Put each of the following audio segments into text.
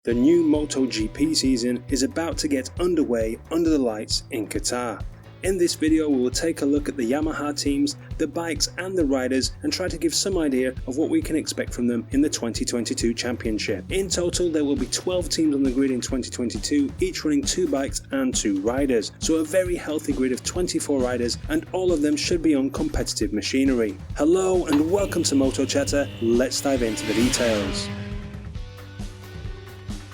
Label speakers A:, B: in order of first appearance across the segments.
A: The new MotoGP season is about to get underway under the lights in Qatar. In this video we will take a look at the Yamaha teams, the bikes and the riders and try to give some idea of what we can expect from them in the 2022 championship. In total there will be 12 teams on the grid in 2022, each running 2 bikes and 2 riders, so a very healthy grid of 24 riders and all of them should be on competitive machinery. Hello and welcome to Moto Chatter, let's dive into the details.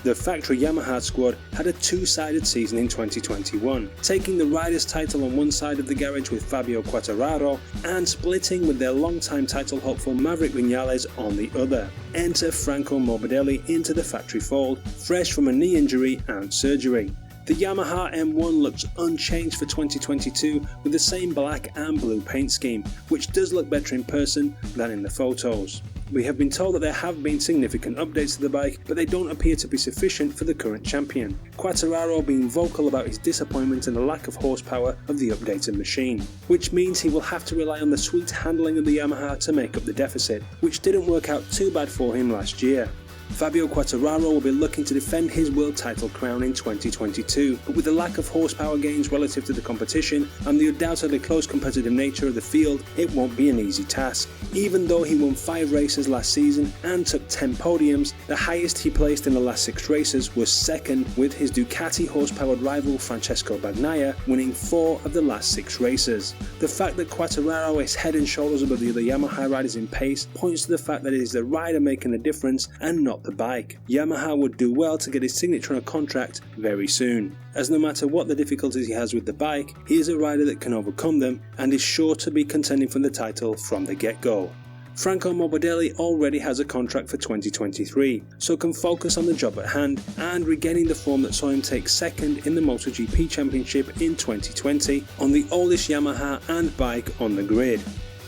A: The factory Yamaha squad had a two-sided season in 2021, taking the riders' title on one side of the garage with Fabio Quartararo and splitting with their long-time title hopeful Maverick Viñales on the other. Enter Franco Morbidelli into the factory fold, fresh from a knee injury and surgery. The Yamaha M1 looks unchanged for 2022 with the same black and blue paint scheme, which does look better in person than in the photos. We have been told that there have been significant updates to the bike, but they don't appear to be sufficient for the current champion, Quartararo being vocal about his disappointment in the lack of horsepower of the updated machine, which means he will have to rely on the sweet handling of the Yamaha to make up the deficit, which didn't work out too bad for him last year. Fabio Quartararo will be looking to defend his world title crown in 2022, but with the lack of horsepower gains relative to the competition and the undoubtedly close competitive nature of the field, it won't be an easy task. Even though he won 5 races last season and took 10 podiums, the highest he placed in the last 6 races was second, with his Ducati horse-powered rival Francesco Bagnaia winning 4 of the last 6 races. The fact that Quartararo is head and shoulders above the other Yamaha riders in pace points to the fact that it is the rider making the difference and not the bike. Yamaha would do well to get his signature on a contract very soon, as no matter what the difficulties he has with the bike, he is a rider that can overcome them and is sure to be contending for the title from the get-go. Franco Morbidelli already has a contract for 2023, so can focus on the job at hand and regaining the form that saw him take second in the MotoGP Championship in 2020 on the oldest Yamaha and bike on the grid.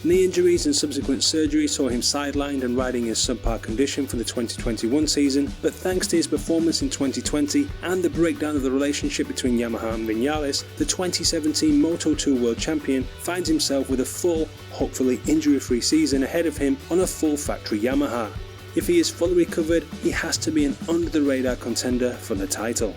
A: Knee injuries and subsequent surgery saw him sidelined and riding in subpar condition for the 2021 season, but thanks to his performance in 2020 and the breakdown of the relationship between Yamaha and Viñales, the 2017 Moto2 World Champion finds himself with a full, hopefully injury-free season ahead of him on a full factory Yamaha. If he is fully recovered, he has to be an under-the-radar contender for the title.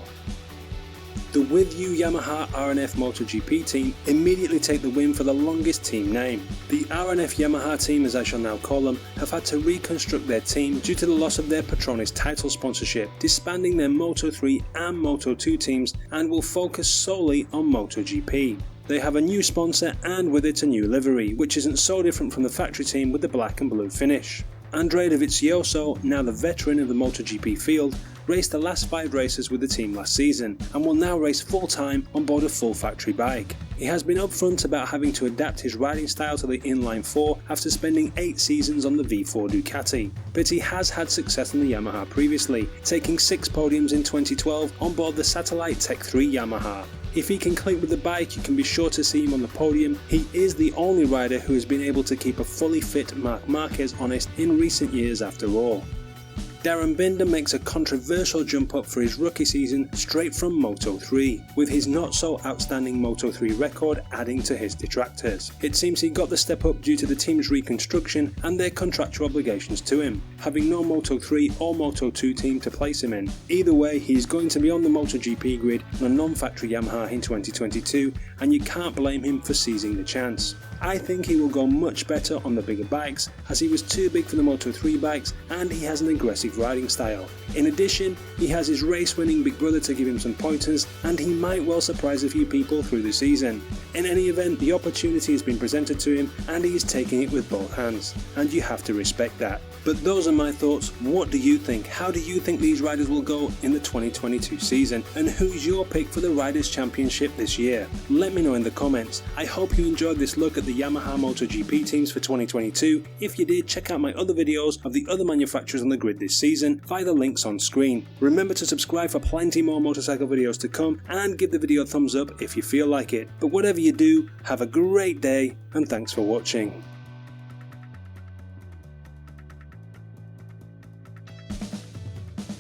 A: The WithU Yamaha RNF MotoGP team immediately take the win for the longest team name. The RNF Yamaha team, as I shall now call them, have had to reconstruct their team due to the loss of their Patronis title sponsorship, disbanding their Moto3 and Moto2 teams and will focus solely on MotoGP. They have a new sponsor and with it a new livery, which isn't so different from the factory team with the black and blue finish. Andrea Dovizioso, now the veteran of the MotoGP field, raced the last 5 races with the team last season and will now race full-time on board a full factory bike. He has been upfront about having to adapt his riding style to the inline 4 after spending 8 seasons on the V4 Ducati, but he has had success in the Yamaha previously, taking 6 podiums in 2012 on board the Satellite Tech 3 Yamaha. If he can click with the bike, you can be sure to see him on the podium. He is the only rider who has been able to keep a fully fit Marc Marquez honest in recent years after all. Darren Binder makes a controversial jump up for his rookie season straight from Moto3, with his not so outstanding Moto3 record adding to his detractors. It seems he got the step up due to the team's reconstruction and their contractual obligations to him, having no Moto3 or Moto2 team to place him in. Either way, he is going to be on the MotoGP grid on a non-factory Yamaha in 2022 and you can't blame him for seizing the chance. I think he will go much better on the bigger bikes, as he was too big for the Moto3 bikes and he has an aggressive riding style. In addition, he has his race-winning big brother to give him some pointers and he might well surprise a few people through the season. In any event, the opportunity has been presented to him and he is taking it with both hands, and you have to respect that. But those are my thoughts. What do you think? How do you think these riders will go in the 2022 season? And who's your pick for the Riders' Championship this year? Let me know in the comments. I hope you enjoyed this look at the Yamaha MotoGP teams for 2022. If you did, check out my other videos of the other manufacturers on the grid this season via the links on screen. Remember to subscribe for plenty more motorcycle videos to come and give the video a thumbs up if you feel like it. But whatever you do, have a great day and thanks for watching.